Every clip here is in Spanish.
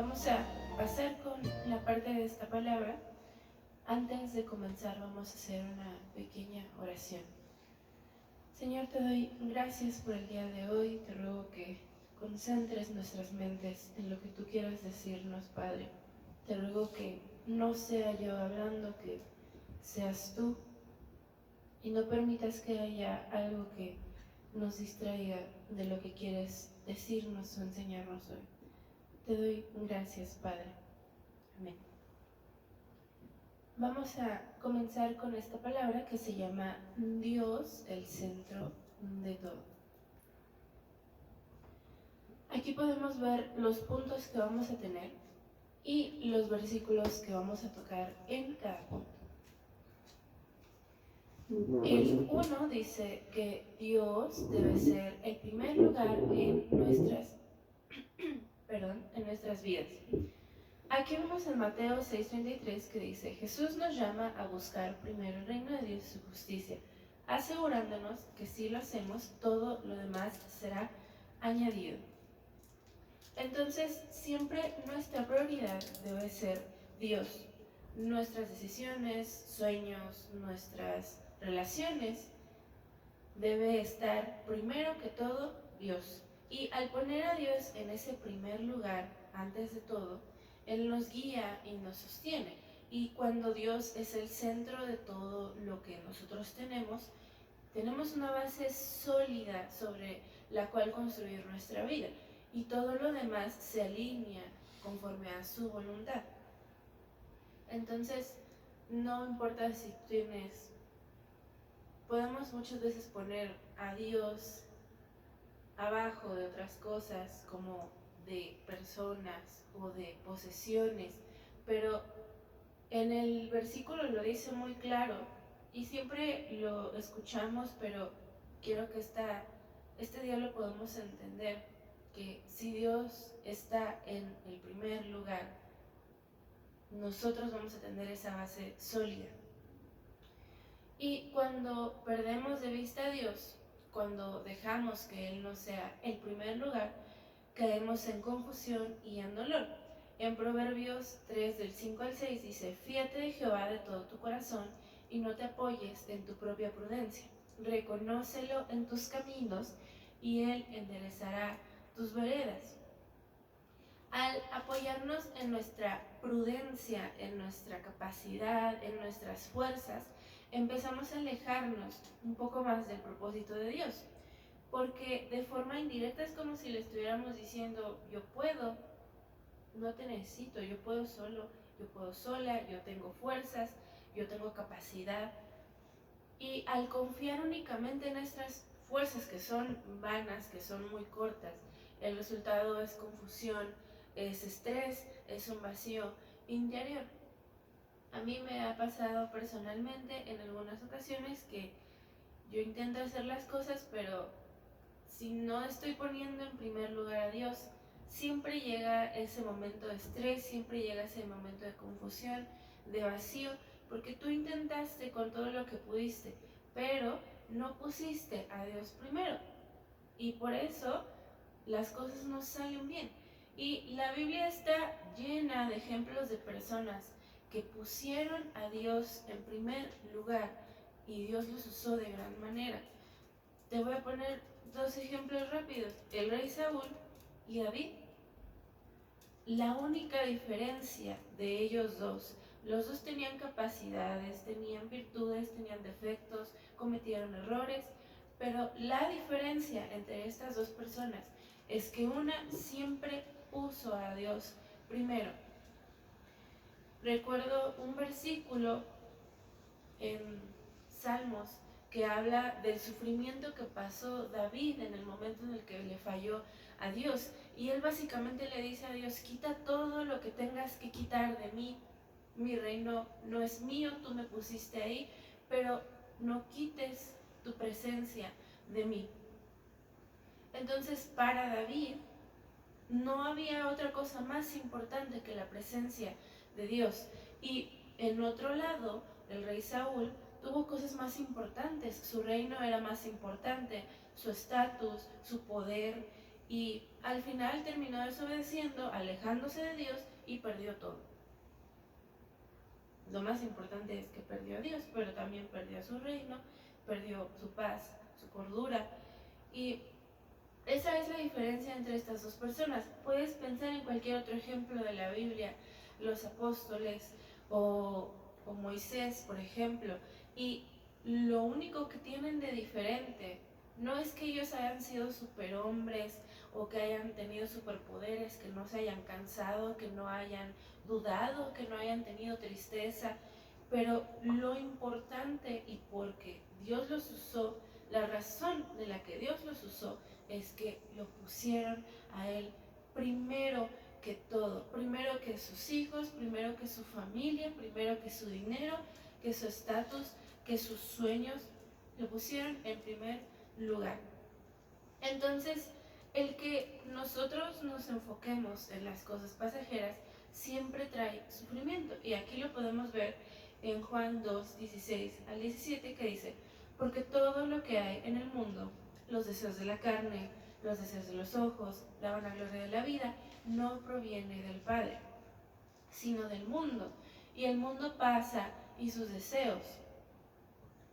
Vamos a pasar con la parte de esta palabra. Antes de comenzar vamos a hacer una pequeña oración. Señor, te doy gracias por el día de hoy. Te ruego que concentres nuestras mentes en lo que tú quieras decirnos, Padre. Te ruego que no sea yo hablando, que seas tú, y no permitas que haya algo que nos distraiga de lo que quieres decirnos o enseñarnos hoy. Te doy gracias, Padre. Amén. Vamos a comenzar con esta palabra que se llama Dios, el centro de todo. Aquí podemos ver los puntos que vamos a tener y los versículos que vamos a tocar en cada punto. El 1 dice que Dios debe ser el primer lugar en nuestras vidas. Aquí vemos en Mateo 6:33 que dice: Jesús nos llama a buscar primero el reino de Dios y su justicia, asegurándonos que si lo hacemos, todo lo demás será añadido. Entonces, siempre nuestra prioridad debe ser Dios. Nuestras decisiones, sueños, nuestras relaciones, debe estar primero que todo Dios. Y al poner a Dios en ese primer lugar, antes de todo, Él nos guía y nos sostiene. Y cuando Dios es el centro de todo lo que nosotros tenemos una base sólida sobre la cual construir nuestra vida. Y todo lo demás se alinea conforme a su voluntad. Entonces, no importa si podemos muchas veces poner a Dios abajo de otras cosas, como de personas o de posesiones, pero en el versículo lo dice muy claro y siempre lo escuchamos, pero quiero que este día lo podamos entender, que si Dios está en el primer lugar, nosotros vamos a tener esa base sólida. Y cuando perdemos de vista a Dios, cuando dejamos que Él no sea el primer lugar, caemos en confusión y en dolor. En Proverbios 3 del 5 al 6 dice: Fíate de Jehová de todo tu corazón y no te apoyes en tu propia prudencia. Reconócelo en tus caminos y Él enderezará tus veredas. Al apoyarnos en nuestra prudencia, en nuestra capacidad, en nuestras fuerzas, empezamos a alejarnos un poco más del propósito de Dios. Porque de forma indirecta es como si le estuviéramos diciendo: yo puedo, no te necesito, yo puedo solo, yo puedo sola, yo tengo fuerzas, yo tengo capacidad. Y al confiar únicamente en nuestras fuerzas, que son vanas, que son muy cortas, el resultado es confusión, es estrés, es un vacío interior. A mí me ha pasado personalmente en algunas ocasiones que yo intento hacer las cosas, pero si no estoy poniendo en primer lugar a Dios, siempre llega ese momento de estrés, siempre llega ese momento de confusión, de vacío, porque tú intentaste con todo lo que pudiste, pero no pusiste a Dios primero. Y por eso las cosas no salen bien. Y la Biblia está llena de ejemplos de personas que pusieron a Dios en primer lugar y Dios los usó de gran manera. Te voy a poner dos ejemplos rápidos: el rey Saúl y David. La única diferencia de ellos dos, los dos tenían capacidades, tenían virtudes, tenían defectos, cometieron errores, pero la diferencia entre estas dos personas es que una siempre puso a Dios primero. Recuerdo un versículo en Salmos que habla del sufrimiento que pasó David en el momento en el que le falló a Dios. Y él básicamente le dice a Dios: quita todo lo que tengas que quitar de mí. Mi reino no es mío, tú me pusiste ahí, pero no quites tu presencia de mí. Entonces, para David no había otra cosa más importante que la presencia de Dios. Y en otro lado, el rey Saúl tuvo cosas más importantes. Su reino era más importante, su estatus, su poder, y al final terminó desobedeciendo, alejándose de Dios y perdió todo. Lo más importante es que perdió a Dios, pero también perdió su reino, perdió su paz, su cordura. Y esa es la diferencia entre estas dos personas. Puedes pensar en cualquier otro ejemplo de la Biblia, los apóstoles o Moisés, por ejemplo, y lo único que tienen de diferente no es que ellos hayan sido superhombres o que hayan tenido superpoderes, que no se hayan cansado, que no hayan dudado, que no hayan tenido tristeza, pero lo importante y porque Dios los usó, la razón de la que Dios los usó es que lo pusieron a Él primero que todo, primero que sus hijos, primero que su familia, primero que su dinero, que su estatus, que sus sueños, lo pusieron en primer lugar. Entonces, el que nosotros nos enfoquemos en las cosas pasajeras siempre trae sufrimiento. Y aquí lo podemos ver en Juan 2, 16 al 17, que dice: porque todo lo que hay en el mundo, los deseos de la carne, los deseos de los ojos, la vanagloria de la vida, no proviene del Padre, sino del mundo. Y el mundo pasa y sus deseos,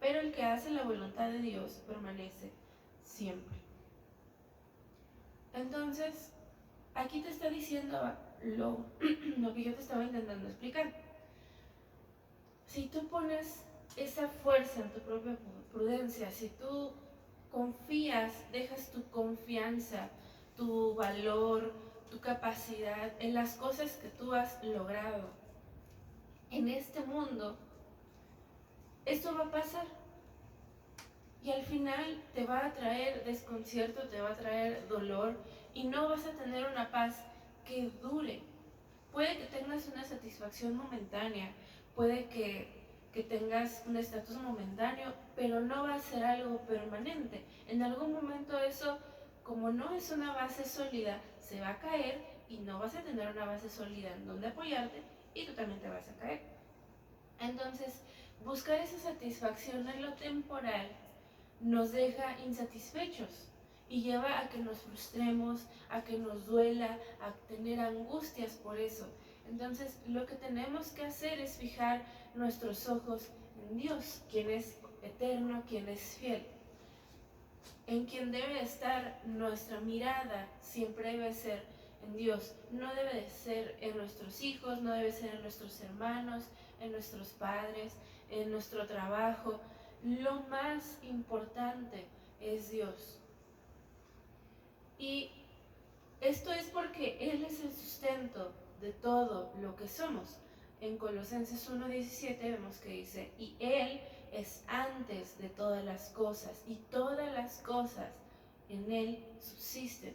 pero el que hace la voluntad de Dios permanece siempre. Entonces, aquí te está diciendo lo que yo te estaba intentando explicar. Si tú pones esa fuerza en tu propia prudencia, si tú confías, dejas tu confianza, tu valor, tu capacidad en las cosas que tú has logrado en este mundo, esto va a pasar. Y al final te va a traer desconcierto, te va a traer dolor y no vas a tener una paz que dure. Puede que tengas una satisfacción momentánea, puede que tengas un estatus momentáneo, pero no va a ser algo permanente. En algún momento eso, como no es una base sólida, se va a caer y no vas a tener una base sólida en donde apoyarte y tú también te vas a caer. Entonces, buscar esa satisfacción en lo temporal nos deja insatisfechos y lleva a que nos frustremos, a que nos duela, a tener angustias por eso. Entonces, lo que tenemos que hacer es fijar nuestros ojos en Dios, quien es eterno, quien es fiel. En quien debe estar nuestra mirada siempre debe ser en Dios. No debe de ser en nuestros hijos, no debe ser en nuestros hermanos, en nuestros padres, en nuestro trabajo. Lo más importante es Dios. Y esto es porque Él es el sustento de todo lo que somos. En Colosenses 1:17 vemos que dice: y Él es antes de todas las cosas, y todas las cosas en Él subsisten.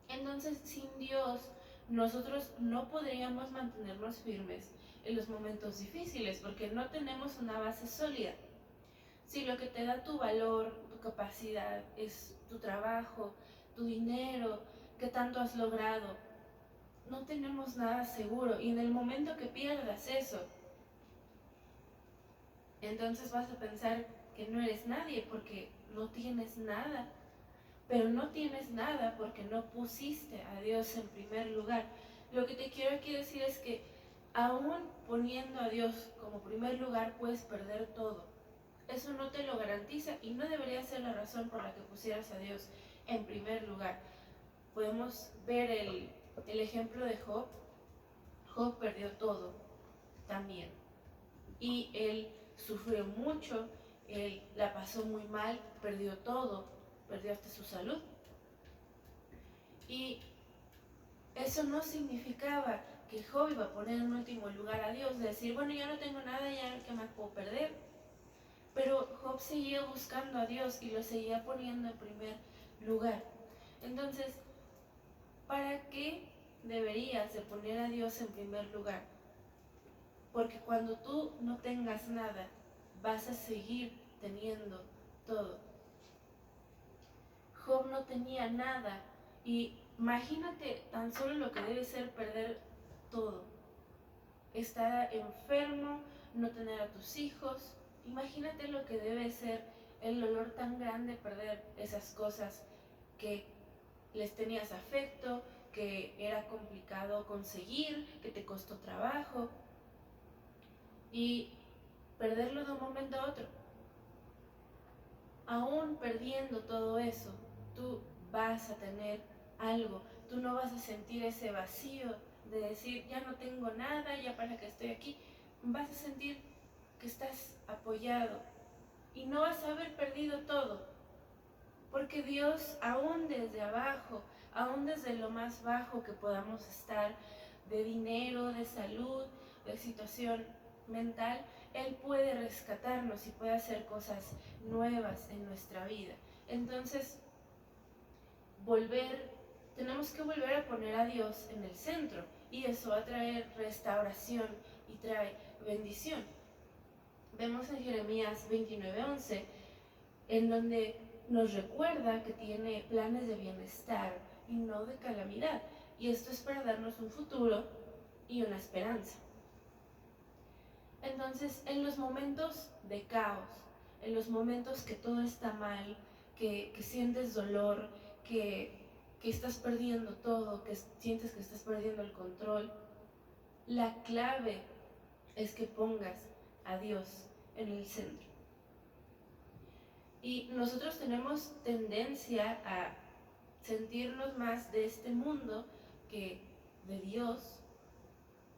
Entonces, sin Dios, nosotros no podríamos mantenernos firmes en los momentos difíciles, porque no tenemos una base sólida. Si lo que te da tu valor, tu capacidad, es tu trabajo, tu dinero, qué tanto has logrado, no tenemos nada seguro. Y en el momento que pierdas eso, entonces vas a pensar que no eres nadie porque no tienes nada. Pero no tienes nada porque no pusiste a Dios en primer lugar. Lo que te quiero aquí decir es que aún poniendo a Dios como primer lugar puedes perder todo. Eso no te lo garantiza y no debería ser la razón por la que pusieras a Dios en primer lugar. Podemos ver el ejemplo de Job. Job perdió todo también. Y él sufrió mucho, él la pasó muy mal, perdió todo, perdió hasta su salud. Y eso no significaba que Job iba a poner en último lugar a Dios, de decir, bueno, ya no tengo nada, ya ¿qué más puedo perder? Pero Job seguía buscando a Dios y lo seguía poniendo en primer lugar. Entonces, ¿para qué deberías de poner a Dios en primer lugar? Porque cuando tú no tengas nada, vas a seguir teniendo todo. Job no tenía nada y imagínate tan solo lo que debe ser perder todo. Estar enfermo, no tener a tus hijos. Imagínate lo que debe ser el dolor tan grande perder esas cosas que les tenías afecto, que era complicado conseguir, que te costó trabajo, y perderlo de un momento a otro. Aún perdiendo todo eso, tú vas a tener algo, tú no vas a sentir ese vacío de decir, ya no tengo nada, ya para qué estoy aquí. Vas a sentir que estás apoyado y no vas a haber perdido todo, porque Dios, aún desde abajo, aún desde lo más bajo que podamos estar, de dinero, de salud, de situación mental, Él puede rescatarnos y puede hacer cosas nuevas en nuestra vida. Entonces, tenemos que volver a poner a Dios en el centro, y eso va a traer restauración y trae bendición. Vemos en Jeremías 29:11, en donde nos recuerda que tiene planes de bienestar y no de calamidad, y esto es para darnos un futuro y una esperanza. Entonces, en los momentos de caos, en los momentos que todo está mal, que sientes dolor, que estás perdiendo todo, que sientes que estás perdiendo el control, la clave es que pongas a Dios en el centro. Y nosotros tenemos tendencia a sentirnos más de este mundo que de Dios,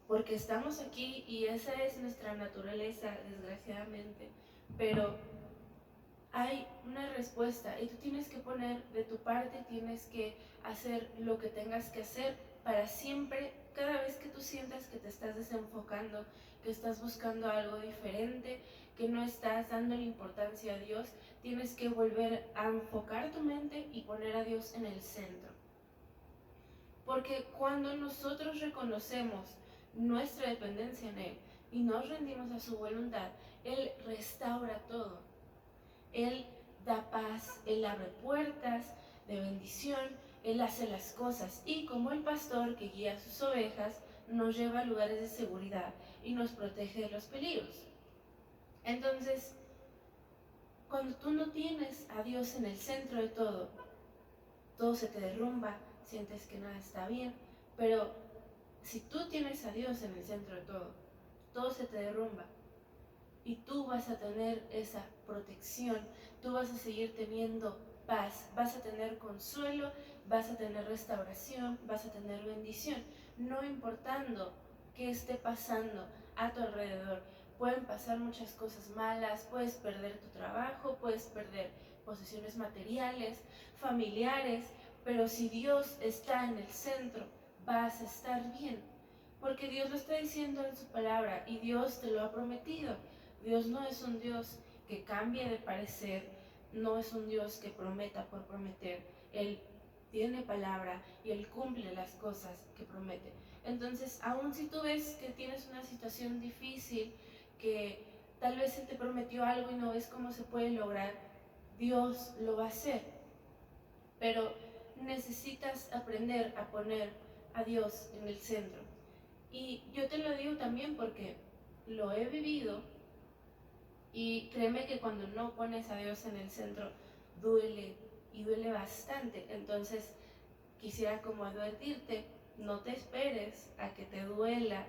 porque estamos aquí y esa es nuestra naturaleza, desgraciadamente. Pero hay una respuesta y tú tienes que poner de tu parte, tienes que hacer lo que tengas que hacer para siempre. Cada vez que tú sientas que te estás desenfocando, que estás buscando algo diferente, que no estás dándole importancia a Dios, tienes que volver a enfocar tu mente y poner a Dios en el centro. Porque cuando nosotros reconocemos nuestra dependencia en Él y nos rendimos a su voluntad, Él restaura todo. Él da paz, Él abre puertas de bendición, Él hace las cosas, y como el pastor que guía a sus ovejas, nos lleva a lugares de seguridad y nos protege de los peligros. Entonces, cuando tú no tienes a Dios en el centro de todo, todo se te derrumba, sientes que nada está bien, pero si tú tienes a Dios en el centro de todo, todo se te derrumba. Y tú vas a tener esa protección, tú vas a seguir teniendo paz, vas a tener consuelo, vas a tener restauración, vas a tener bendición, no importando qué esté pasando a tu alrededor. Pueden pasar muchas cosas malas, puedes perder tu trabajo, puedes perder posesiones materiales, familiares, pero si Dios está en el centro, vas a estar bien, porque Dios lo está diciendo en su palabra y Dios te lo ha prometido. Dios no es un Dios que cambie de parecer, no es un Dios que prometa por prometer. Él tiene palabra y Él cumple las cosas que promete. Entonces, aun si tú ves que tienes una situación difícil, que tal vez Él te prometió algo y no ves cómo se puede lograr, Dios lo va a hacer. Pero necesitas aprender a poner a Dios en el centro. Y yo te lo digo también porque lo he vivido. Y créeme que cuando no pones a Dios en el centro, duele, y duele bastante. Entonces, quisiera como advertirte, no te esperes a que te duela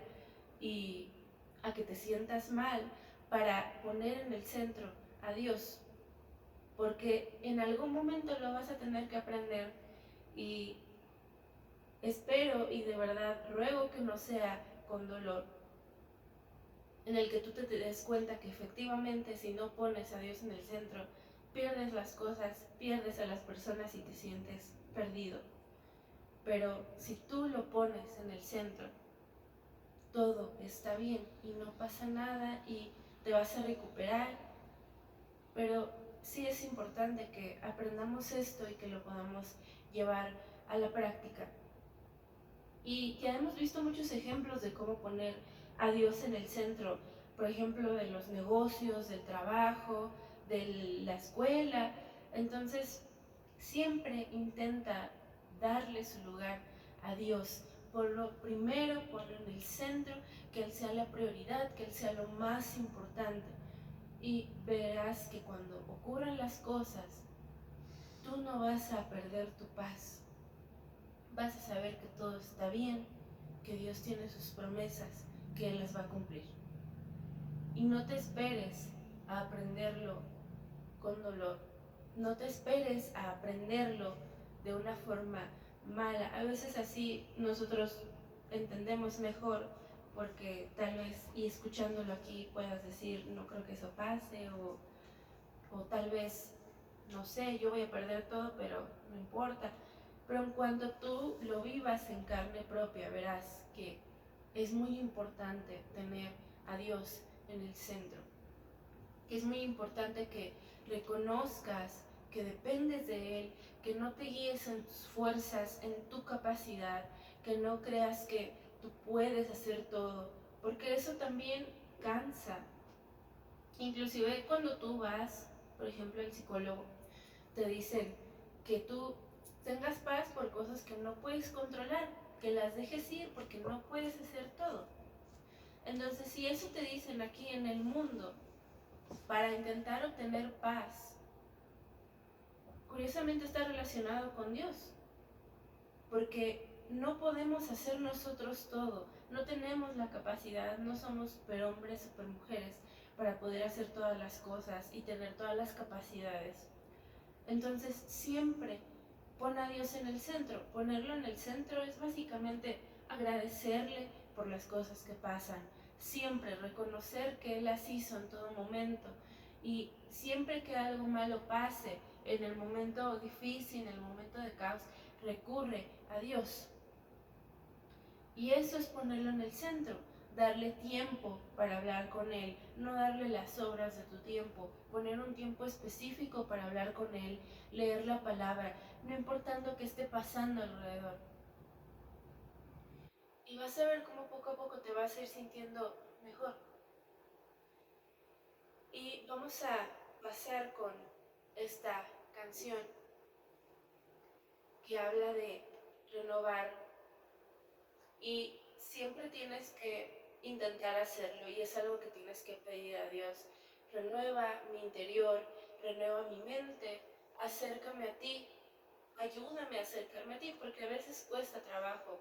y a que te sientas mal para poner en el centro a Dios. Porque en algún momento lo vas a tener que aprender, y espero y de verdad ruego que no sea con dolor, en el que tú te des cuenta que efectivamente si no pones a Dios en el centro, pierdes las cosas, pierdes a las personas y te sientes perdido. Pero si tú lo pones en el centro, todo está bien y no pasa nada y te vas a recuperar. Pero sí es importante que aprendamos esto y que lo podamos llevar a la práctica. Y ya hemos visto muchos ejemplos de cómo poner a Dios en el centro, por ejemplo, de los negocios, del trabajo, de la escuela. Entonces, siempre intenta darle su lugar a Dios. Por lo primero, ponlo en el centro, que Él sea la prioridad, que Él sea lo más importante. Y verás que cuando ocurran las cosas, tú no vas a perder tu paz. vas a saber que todo está bien, que Dios tiene sus promesas, que Él las va a cumplir. Y no te esperes a aprenderlo con dolor. No te esperes a aprenderlo de una forma mala. A veces así nosotros entendemos mejor porque tal vez, y escuchándolo aquí, puedas decir, no creo que eso pase, o tal vez, no sé, yo voy a perder todo, pero no importa. Pero en cuanto tú lo vivas en carne propia, verás que es muy importante tener a Dios en el centro. Es muy importante que reconozcas que dependes de Él, que no te guíes en tus fuerzas, en tu capacidad, que no creas que tú puedes hacer todo, porque eso también cansa. Inclusive cuando tú vas, por ejemplo, al psicólogo, te dicen que tú tengas paz por cosas que no puedes controlar, que las dejes ir porque no puedes hacer todo. Entonces, si eso te dicen aquí en el mundo, para intentar obtener paz, curiosamente está relacionado con Dios, porque no podemos hacer nosotros todo, no tenemos la capacidad, no somos superhombres, supermujeres para poder hacer todas las cosas y tener todas las capacidades. Entonces siempre pon a Dios en el centro. Ponerlo en el centro es básicamente agradecerle por las cosas que pasan, siempre reconocer que Él las hizo en todo momento, y siempre que algo malo pase, en el momento difícil, en el momento de caos, recurre a Dios. Y eso es ponerlo en el centro, darle tiempo para hablar con Él, no darle las obras de tu tiempo, poner un tiempo específico para hablar con Él, leer la palabra, no importando qué esté pasando alrededor. Y vas a ver cómo poco a poco te vas a ir sintiendo mejor. Y vamos a pasar con esta canción que habla de renovar, y siempre tienes que intentar hacerlo, y es algo que tienes que pedir a Dios. Renueva mi interior, renueva mi mente, acércame a ti, ayúdame a acercarme a ti, porque a veces cuesta trabajo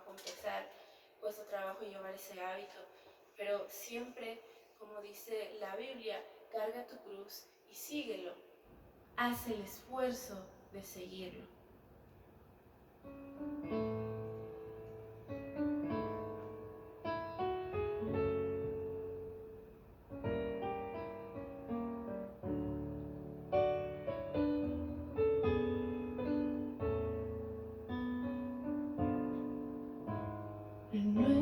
empezar, cuesta trabajo llevar ese hábito, pero siempre, como dice la Biblia, carga tu cruz y síguelo, haz el esfuerzo de seguirlo. Renueva